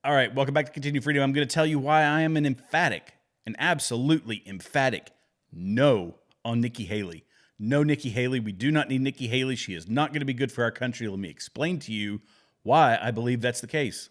All right, welcome back to Continue Freedom. I'm going to tell you why I am an absolutely emphatic no on Nikki Haley. No, Nikki Haley. We do not need Nikki Haley. She is not going to be good for our country. Let me explain to you why I believe that's the case.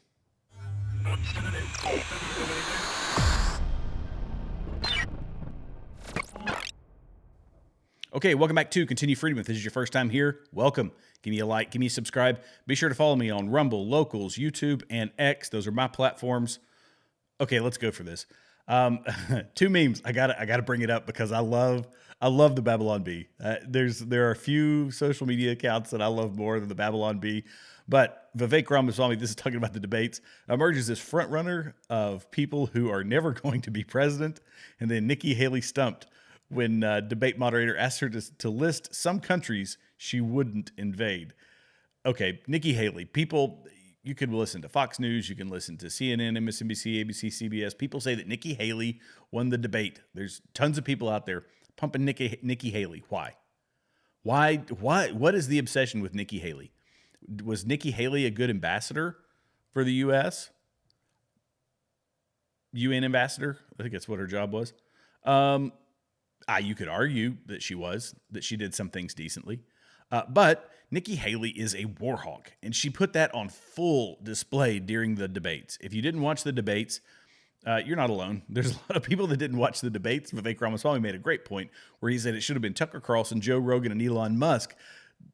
Okay, welcome back to Continue Freedom. If this is your first time here, welcome. Give me a like, give me a subscribe. Be sure to follow me on Rumble, Locals, YouTube, and X. Those are my platforms. Okay, let's go for this. Two memes. I gotta bring it up because I love the Babylon Bee. There are a few social media accounts that I love more than the Babylon Bee, but Vivek Ramaswamy, this is talking about the debates, emerges as front runner of people who are never going to be president, and then Nikki Haley stumped when debate moderator asked her to list some countries she wouldn't invade. Okay, Nikki Haley. People, you can listen to Fox News, you can listen to CNN, MSNBC, ABC, CBS. People say that Nikki Haley won the debate. There's tons of people out there pumping Nikki Haley. Why? Why? What is the obsession with Nikki Haley? Was Nikki Haley a good ambassador for the U.S.? UN ambassador? I think that's what her job was. You could argue that she did some things decently. But Nikki Haley is a war hawk, and she put that on full display during the debates. If you didn't watch the debates, you're not alone. There's a lot of people that didn't watch the debates. Vivek Ramaswamy made a great point where he said it should have been Tucker Carlson, Joe Rogan, and Elon Musk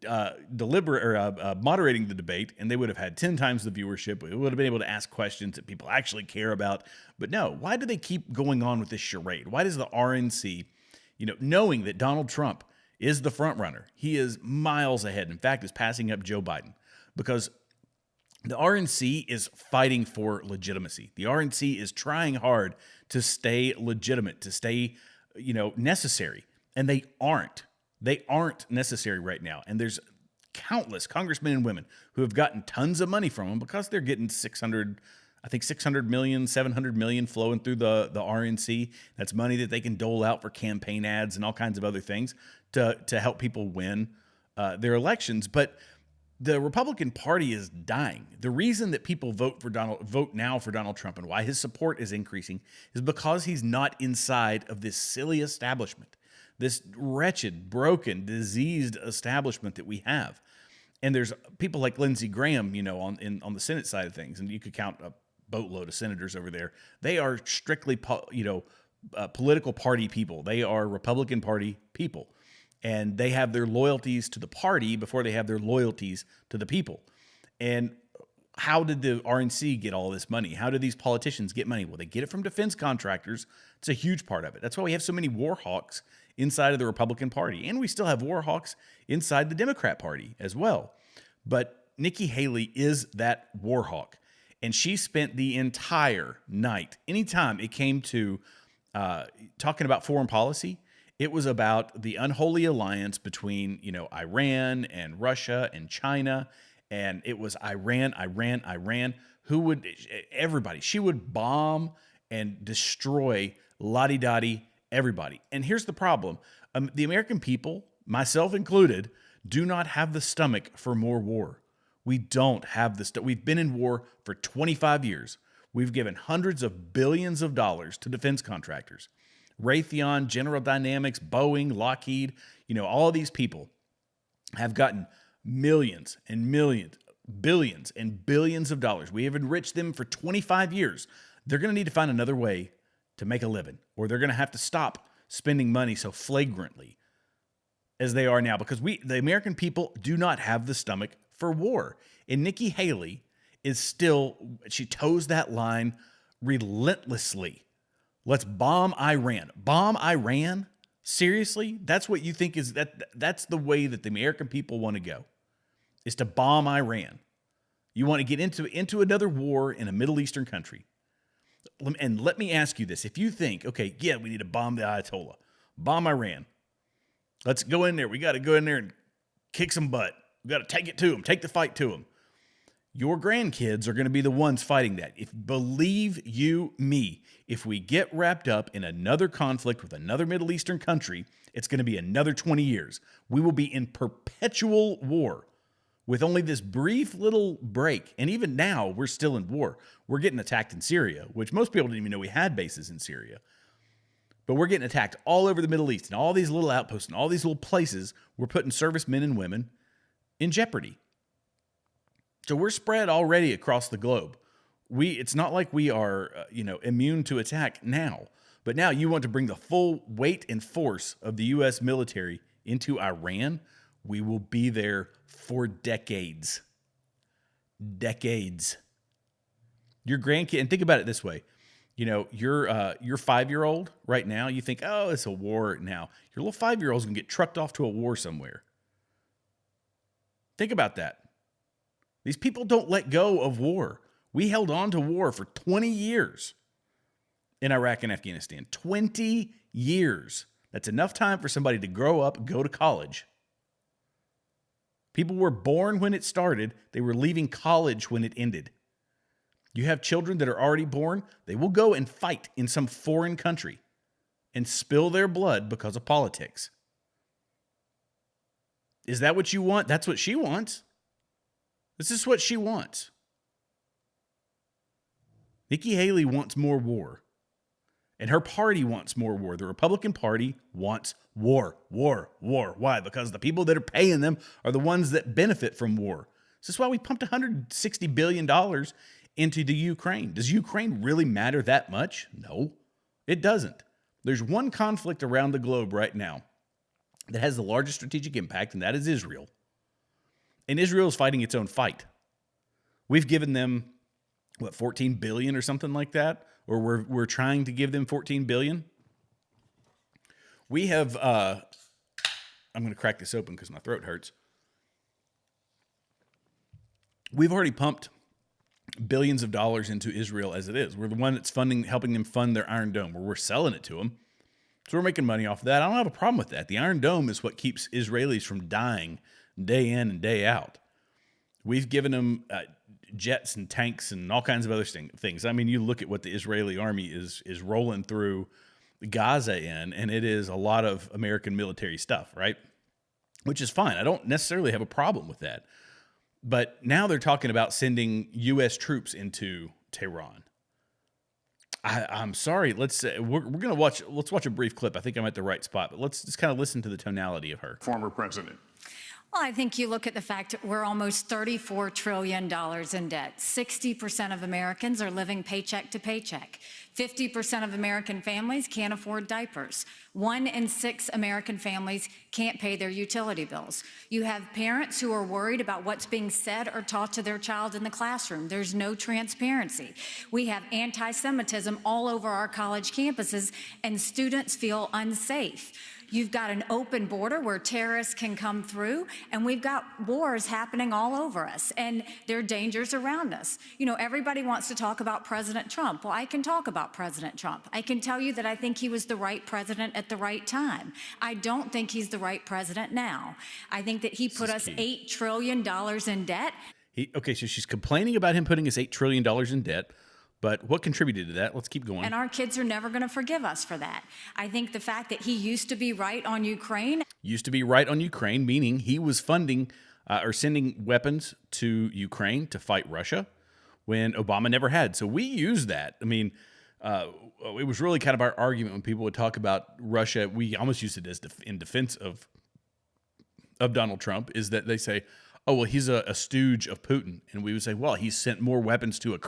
moderating the debate, and they would have had 10 times the viewership. We would have been able to ask questions that people actually care about. But no, why do they keep going on with this charade? Why does the RNC, knowing that Donald Trump is the front runner, he is miles ahead, in fact, is passing up Joe Biden, because the RNC is fighting for legitimacy. The RNC is trying hard to stay legitimate, to stay, necessary, and they aren't. They aren't necessary right now. And there's countless congressmen and women who have gotten tons of money from them because they're getting 600 million, 700 million flowing through the RNC. That's money that they can dole out for campaign ads and all kinds of other things to help people win their elections. But the Republican Party is dying. The reason that people vote now for Donald Trump and why his support is increasing is because he's not inside of this silly establishment, this wretched, broken, diseased establishment that we have. And there's people like Lindsey Graham, on the Senate side of things, and you could count a boatload of senators over there. They are strictly, political party people. They are Republican Party people. And they have their loyalties to the party before they have their loyalties to the people. And how did the RNC get all this money? How do these politicians get money? Well, they get it from defense contractors. It's a huge part of it. That's why we have so many war hawks inside of the Republican Party. And we still have war hawks inside the Democrat Party as well. But Nikki Haley is that war hawk. And she spent the entire night, anytime it came to talking about foreign policy, it was about the unholy alliance between, Iran and Russia and China. And it was Iran. Everybody. She would bomb and destroy la-di-da-di everybody. And here's the problem. The American people, myself included, do not have the stomach for more war. We don't have the stomach. We've been in war for 25 years. We've given hundreds of billions of dollars to defense contractors. Raytheon, General Dynamics, Boeing, Lockheed, all of these people have gotten millions and millions, billions and billions of dollars. We have enriched them for 25 years. They're going to need to find another way to make a living, or they're going to have to stop spending money so flagrantly as they are now, because the American people do not have the stomach for war. And Nikki Haley she toes that line relentlessly. Let's bomb Iran. Bomb Iran? Seriously? That's what you think that's the way that the American people want to go, is to bomb Iran. You want to get into another war in a Middle Eastern country. And let me ask you this. If you think, okay, yeah, we need to bomb the Ayatollah, bomb Iran. Let's go in there. We got to go in there and kick some butt. We got to take it to them, take the fight to them. Your grandkids are going to be the ones fighting that. Believe you me, if we get wrapped up in another conflict with another Middle Eastern country, it's going to be another 20 years. We will be in perpetual war with only this brief little break. And even now, we're still in war. We're getting attacked in Syria, which most people didn't even know we had bases in Syria. But we're getting attacked all over the Middle East, and all these little outposts and all these little places. We're putting servicemen and women in jeopardy. So we're spread already across the globe. It's not like we are, immune to attack now. But now you want to bring the full weight and force of the U.S. military into Iran? We will be there for decades. Decades. Your grandkid, and think about it this way. Your 5-year-old right now, you think, oh, it's a war now. Your little 5-year-old's going to get trucked off to a war somewhere. Think about that. These people don't let go of war. We held on to war for 20 years in Iraq and Afghanistan. 20 years. That's enough time for somebody to grow up, go to college. People were born when it started. They were leaving college when it ended. You have children that are already born. They will go and fight in some foreign country and spill their blood because of politics. Is that what you want? That's what she wants. This is what she wants. Nikki Haley wants more war. And her party wants more war. The Republican Party wants war, war, war. Why? Because the people that are paying them are the ones that benefit from war. This is why we pumped $160 billion into the Ukraine. Does Ukraine really matter that much? No, it doesn't. There's one conflict around the globe right now that has the largest strategic impact, and that is Israel. And Israel is fighting its own fight. We've given them, $14 billion or something like that? Or we're trying to give them $14 billion. We have, I'm going to crack this open because my throat hurts. We've already pumped billions of dollars into Israel as it is. We're the one that's helping them fund their Iron Dome, where we're selling it to them. So we're making money off of that. I don't have a problem with that. The Iron Dome is what keeps Israelis from dying day in and day out. We've given them jets and tanks and all kinds of other things. I mean, you look at what the Israeli army is rolling through Gaza in, and it is a lot of American military stuff, right? Which is fine. I don't necessarily have a problem with that. But now they're talking about sending U.S. troops into Tehran. I'm sorry. We're gonna watch. Let's watch a brief clip. I think I'm at the right spot, but let's just kind of listen to the tonality of her. Former president. Well, I think you look at the fact that we're almost $34 trillion in debt. 60% of Americans are living paycheck to paycheck. 50% of American families can't afford diapers. 1 in 6 American families can't pay their utility bills. You have parents who are worried about what's being said or taught to their child in the classroom. There's no transparency. We have anti-Semitism all over our college campuses, and students feel unsafe. You've got an open border where terrorists can come through, and we've got wars happening all over us, and there are dangers around us. Everybody wants to talk about President Trump. Well, I can talk about President Trump. I can tell you that I think he was the right president at the right time. I don't think he's the right president now. I think that he put us $8 trillion in debt. Okay, so she's complaining about him putting us $8 trillion in debt. But what contributed to that? Let's keep going. And our kids are never going to forgive us for that. I think the fact that he used to be right on Ukraine. Used to be right on Ukraine, meaning he was funding or sending weapons to Ukraine to fight Russia when Obama never had. So we use that. I mean, it was really kind of our argument when people would talk about Russia. We almost used it as in defense of Donald Trump, is that they say, oh, well, he's a stooge of Putin. And we would say, well, he sent more weapons to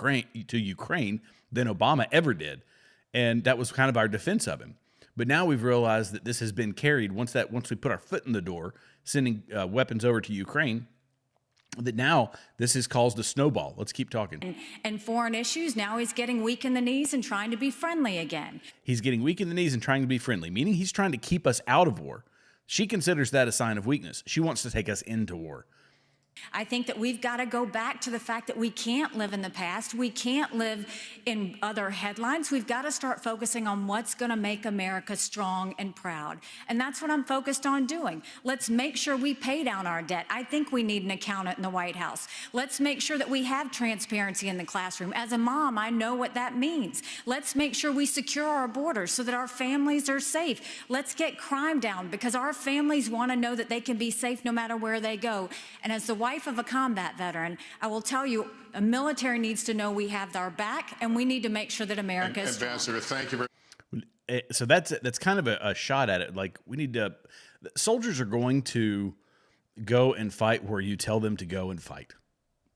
Ukraine than Obama ever did. And that was kind of our defense of him. But now we've realized that this has been carried once we put our foot in the door, sending weapons over to Ukraine, that now this has caused a snowball. Let's keep talking. And foreign issues, now he's getting weak in the knees and trying to be friendly again. He's getting weak in the knees and trying to be friendly, meaning he's trying to keep us out of war. She considers that a sign of weakness. She wants to take us into war. I think that we've got to go back to the fact that we can't live in the past. We can't live in other headlines. We've got to start focusing on what's going to make America strong and proud. And that's what I'm focused on doing. Let's make sure we pay down our debt. I think we need an accountant in the White House. Let's make sure that we have transparency in the classroom. As a mom, I know what that means. Let's make sure we secure our borders so that our families are safe. Let's get crime down because our families want to know that they can be safe no matter where they go. And as the wife of a combat veteran, I will tell you, a military needs to know we have our back, and we need to make sure that America is strong. Ambassador, thank you very much. So that's kind of a shot at it. Like, we need to, soldiers are going to go and fight where you tell them to go and fight.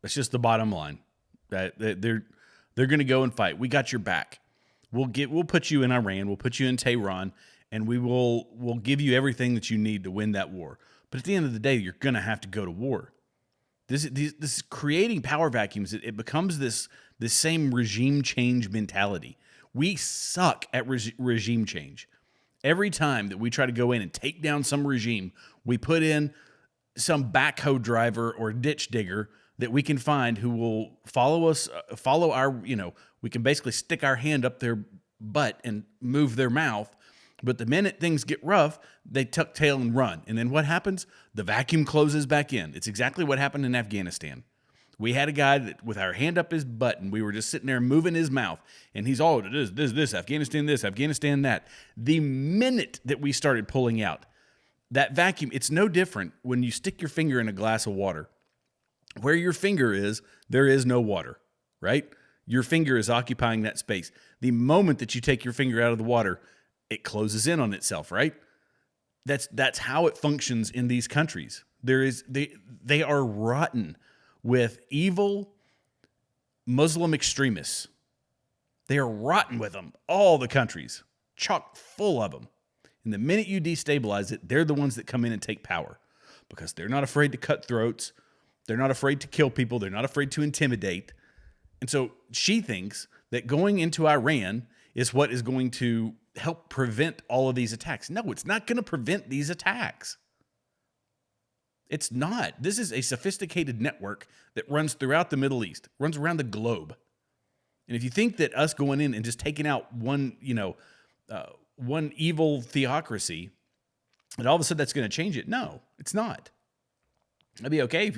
That's just the bottom line. That they're going to go and fight. We got your back. We'll put you in Iran. We'll put you in Tehran, and we'll give you everything that you need to win that war. But at the end of the day, you're going to have to go to war. This is creating power vacuums. It becomes this same regime change mentality. We suck at regime change. Every time that we try to go in and take down some regime, we put in some backhoe driver or ditch digger that we can find who will follow our, we can basically stick our hand up their butt and move their mouth. But the minute things get rough, they tuck tail and run. And then what happens? The vacuum closes back in. It's exactly what happened in Afghanistan. We had a guy that with our hand up his butt, and we were just sitting there moving his mouth. And he's all, this, Afghanistan, that. The minute that we started pulling out, that vacuum, it's no different when you stick your finger in a glass of water. Where your finger is, there is no water, right? Your finger is occupying that space. The moment that you take your finger out of the water, it closes in on itself, right? That's how it functions in these countries. They are rotten with evil Muslim extremists. They are rotten with them. All the countries, chock full of them. And the minute you destabilize it, they're the ones that come in and take power because they're not afraid to cut throats. They're not afraid to kill people. They're not afraid to intimidate. And so she thinks that going into Iran is what is going to help prevent all of these attacks. No, it's not going to prevent these attacks. It's not. This is a sophisticated network that runs throughout the Middle East, runs around the globe. And if you think that us going in and just taking out one evil theocracy, and all of a sudden that's going to change it, no, it's not. It'd be okay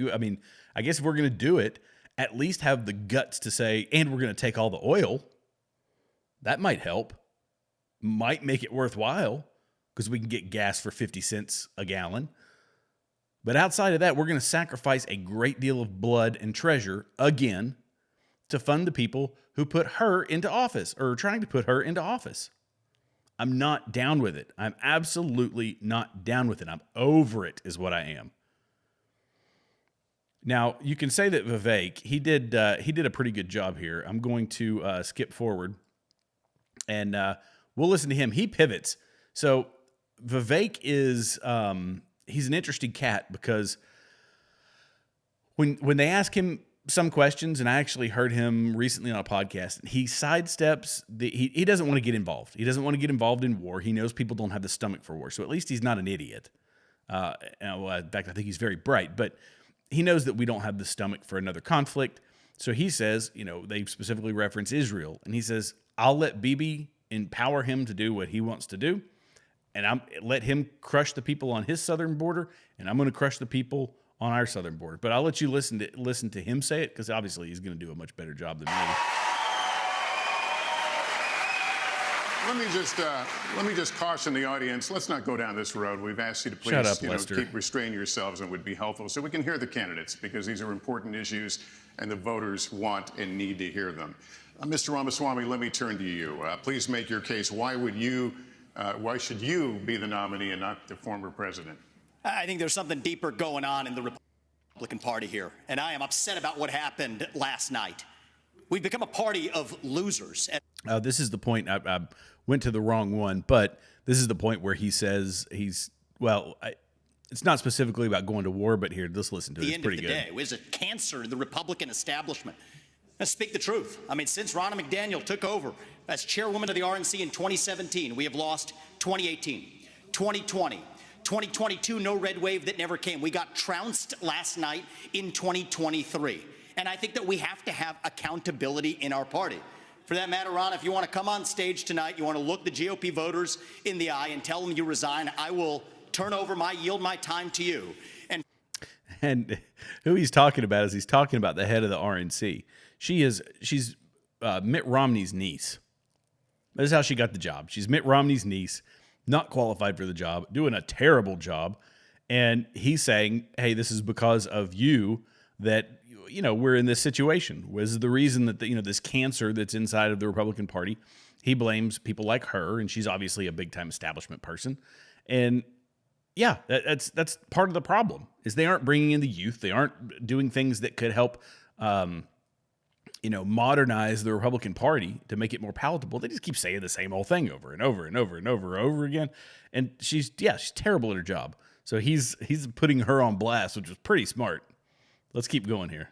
I guess if we're going to do it, at least have the guts to say, and we're going to take all the oil. That might help. Might make it worthwhile because we can get gas for 50 cents a gallon. But outside of that, we're going to sacrifice a great deal of blood and treasure again to fund the people who put her into office or are trying to put her into office. I'm not down with it. I'm absolutely not down with it. I'm over it is what I am. Now, you can say that Vivek, he did a pretty good job here. I'm going to skip forward and we'll listen to him. He pivots. So Vivek is he's an interesting cat because when they ask him some questions, and I actually heard him recently on a podcast, he sidesteps. He doesn't want to get involved. He doesn't want to get involved in war. He knows people don't have the stomach for war. So at least he's not an idiot. In fact, I think he's very bright. But he knows that we don't have the stomach for another conflict. So he says, they specifically reference Israel. And he says, I'll let Bibi empower him to do what he wants to do. And let him crush the people on his southern border. And I'm going to crush the people on our southern border. But I'll let you listen to him say it because obviously he's going to do a much better job than me. Let me just caution the audience. Let's not go down this road. We've asked you to please keep restraining yourselves and would be helpful so we can hear the candidates because these are important issues and the voters want and need to hear them. Mr. Ramaswamy, let me turn to you. Please make your case. Why should you be the nominee and not the former president? I think there's something deeper going on in the Republican Party here, and I am upset about what happened last night. We've become a party of losers. This is the point. I went to the wrong one, but this is the point where he says it's not specifically about going to war, but here, let's listen to it. It's pretty good. The end of the day is a cancer in the Republican establishment. Let's speak the truth. Since Ronna McDaniel took over as chairwoman of the RNC in 2017, we have lost 2018, 2020, 2022, no red wave that never came. We got trounced last night in 2023. And I think that we have to have accountability in our party. For that matter, Ron, if you want to come on stage tonight, you want to look the GOP voters in the eye and tell them you resign, I will yield my time to you. And who he's talking about is he's talking about the head of the RNC. She's Mitt Romney's niece. That is how she got the job. She's Mitt Romney's niece, not qualified for the job, doing a terrible job. And he's saying, hey, this is because of you that, we're in this situation. This is the reason that, this cancer that's inside of the Republican Party, he blames people like her, and she's obviously a big-time establishment person. And yeah, that's part of the problem, is they aren't bringing in the youth. They aren't doing things that could help, modernize the Republican Party to make it more palatable. They just keep saying the same old thing over and over and over and over and over again. And she's terrible at her job. So he's putting her on blast, which was pretty smart. Let's keep going here.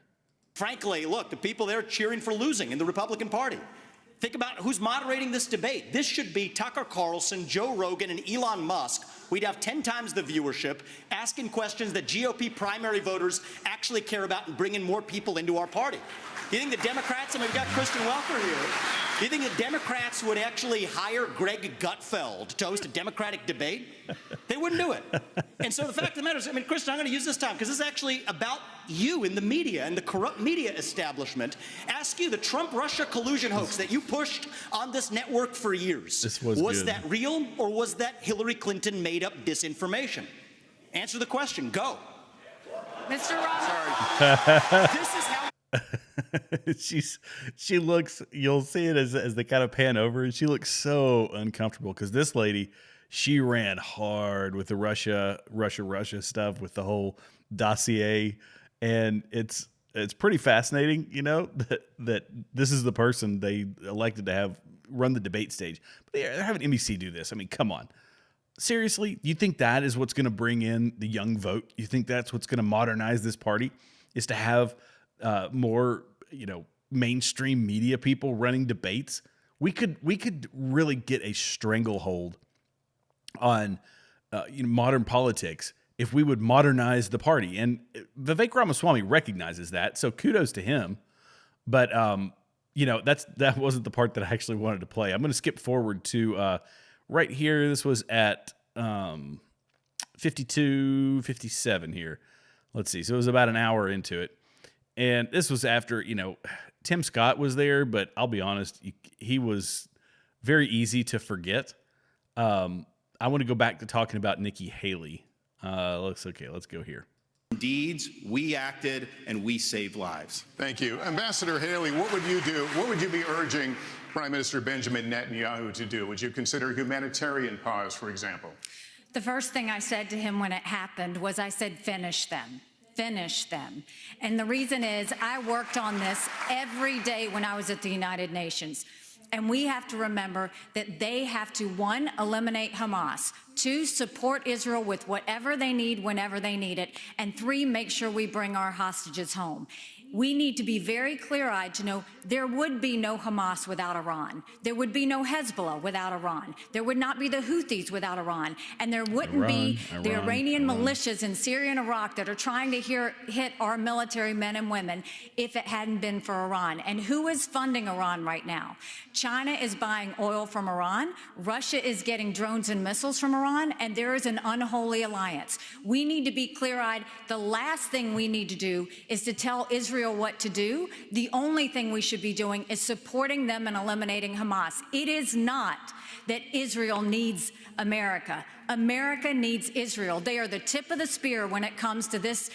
Frankly, look, the people there cheering for losing in the Republican Party. Think about who's moderating this debate. This should be Tucker Carlson, Joe Rogan, and Elon Musk. We'd have 10 times the viewership, asking questions that GOP primary voters actually care about and bringing more people into our party. You think the Democrats, and we've got Kristen Welker here, do you think the Democrats would actually hire Greg Gutfeld to host a Democratic debate? They wouldn't do it. And so the fact of the matter is, Kristen, I'm going to use this time because this is actually about you in the media and the corrupt media establishment. Ask you, the Trump-Russia collusion hoax that you pushed on this network for years, was that real, or was that Hillary Clinton made up disinformation? Answer the question. Go. Mr. Roberts. Sorry. This is how... she looks, you'll see it as they kind of pan over, and she looks so uncomfortable because this lady, she ran hard with the Russia stuff, with the whole dossier. And it's pretty fascinating, that this is the person they elected to have run the debate stage. But they're having NBC do this. I mean, come on. Seriously, you think that is what's going to bring in the young vote? You think that's what's going to modernize this party, is to have more, mainstream media people running debates? We could really get a stranglehold on modern politics if we would modernize the party. And Vivek Ramaswamy recognizes that, so kudos to him. But that wasn't the part that I actually wanted to play. I'm going to skip forward to right here. This was at 52:57 here. Let's see. So it was about an hour into it. And this was after, Tim Scott was there, but I'll be honest, he was very easy to forget. I want to go back to talking about Nikki Haley. Let's go here. Deeds, we acted, and we saved lives. Thank you. Ambassador Haley, what would you do? What would you be urging Prime Minister Benjamin Netanyahu to do? Would you consider humanitarian pause, for example? The first thing I said to him when it happened was, I said, finish them. Finish them. And the reason is, I worked on this every day when I was at the United Nations. And we have to remember that they have to, 1, eliminate Hamas, 2, support Israel with whatever they need whenever they need it, and 3, make sure we bring our hostages home. We need to be very clear-eyed to know there would be no Hamas without Iran. There would be no Hezbollah without Iran. There would not be the Houthis without Iran. And there wouldn't be the Iranian militias in Syria and Iraq that are trying to hit our military men and women if it hadn't been for Iran. And who is funding Iran right now? China is buying oil from Iran. Russia is getting drones and missiles from Iran. And there is an unholy alliance. We need to be clear-eyed. The last thing we need to do is to tell Israel what to do. The only thing we should be doing is supporting them and eliminating Hamas. It is not that Israel needs America. America needs Israel. They are the tip of the spear when it comes to this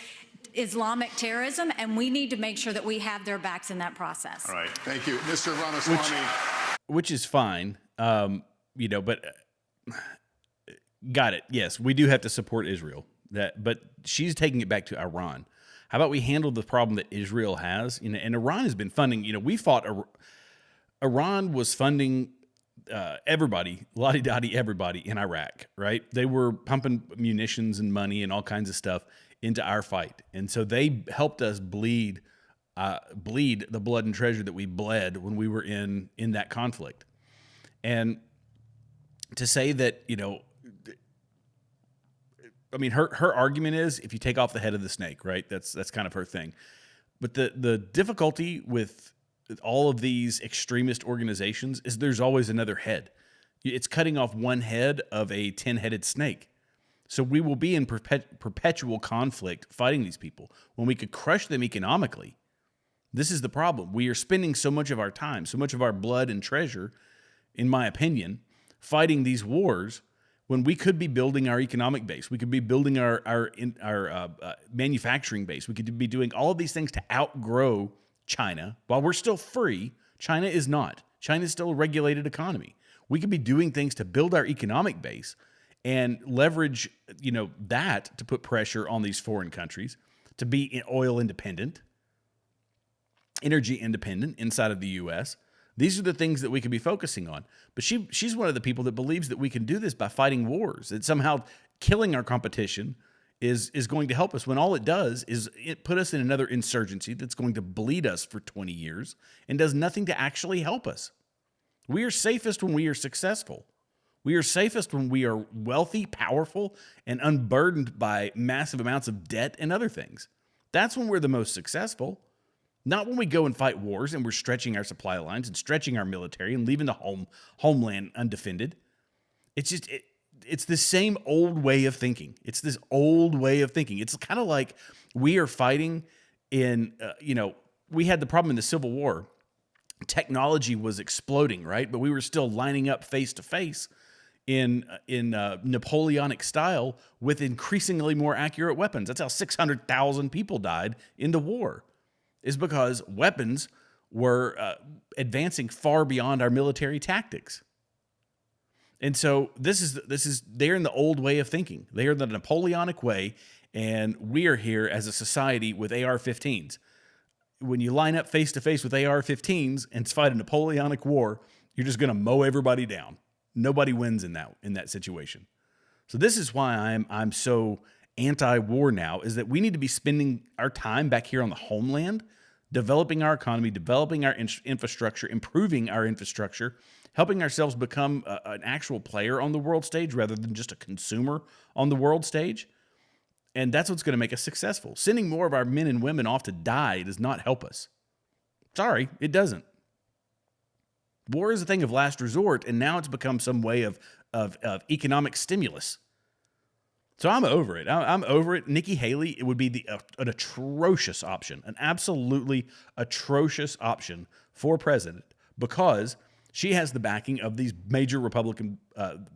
Islamic terrorism, and we need to make sure that we have their backs in that process. All right. Thank you. Mr. Ramaswamy. Which is fine, but got it. Yes, we do have to support Israel. But she's taking it back to Iran. How about we handle the problem that Israel has? And Iran has been funding, we fought, Iran was funding everybody, la-di-da-di everybody in Iraq, right? They were pumping munitions and money and all kinds of stuff into our fight. And so they helped us bleed the blood and treasure that we bled when we were in that conflict. And to say that, her argument is, if you take off the head of the snake, right? That's kind of her thing. But the difficulty with all of these extremist organizations is there's always another head. It's cutting off one head of a 10-headed snake. So we will be in perpetual conflict fighting these people when we could crush them economically. This is the problem. We are spending so much of our time, so much of our blood and treasure, in my opinion, fighting these wars when we could be building our economic base. We could be building our manufacturing base. We could be doing all of these things to outgrow China while we're still free. China is not. China is still a regulated economy. We could be doing things to build our economic base and leverage, that to put pressure on these foreign countries to be oil independent, energy independent inside of the U.S. These are the things that we could be focusing on. But she's one of the people that believes that we can do this by fighting wars, that somehow killing our competition is going to help us, when all it does is it put us in another insurgency that's going to bleed us for 20 years and does nothing to actually help us. We are safest when we are successful. We are safest when we are wealthy, powerful, and unburdened by massive amounts of debt and other things. That's when we're the most successful. Not when we go and fight wars and we're stretching our supply lines and stretching our military and leaving the homeland undefended. It's just, it's the same old way of thinking. It's this old way of thinking. It's kind of like we are fighting in, we had the problem in the Civil War. Technology was exploding, right? But we were still lining up face to face in Napoleonic style with increasingly more accurate weapons. That's how 600,000 people died in the war, is because weapons were advancing far beyond our military tactics. And so this is they're in the old way of thinking. They are the Napoleonic way, and we are here as a society with AR-15s. When you line up face to face with AR-15s and fight a Napoleonic war, you're just going to mow everybody down. Nobody wins in that situation. So this is why I'm so anti-war now, is that we need to be spending our time back here on the homeland, developing our economy, developing our infrastructure, improving our infrastructure, helping ourselves become an actual player on the world stage rather than just a consumer on the world stage. And that's what's going to make us successful. Sending more of our men and women off to die does not help us. Sorry, it doesn't. War is a thing of last resort, and now it's become some way of economic stimulus. So I'm over it. I'm over it. Nikki Haley, it would be an atrocious option, an absolutely atrocious option for president, because she has the backing of these major Republican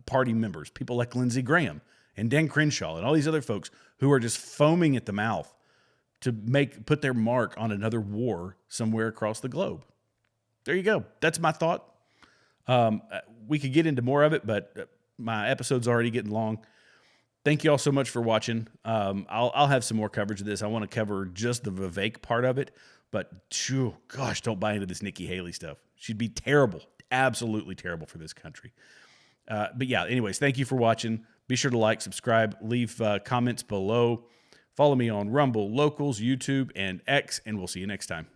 Party members, people like Lindsey Graham and Dan Crenshaw and all these other folks who are just foaming at the mouth to put their mark on another war somewhere across the globe. There you go. That's my thought. We could get into more of it, but my episode's already getting long. Thank you all so much for watching. I'll have some more coverage of this. I want to cover just the Vivek part of it, but gosh, don't buy into this Nikki Haley stuff. She'd be terrible, absolutely terrible for this country. But yeah, anyways, thank you for watching. Be sure to like, subscribe, leave comments below. Follow me on Rumble, Locals, YouTube, and X, and we'll see you next time.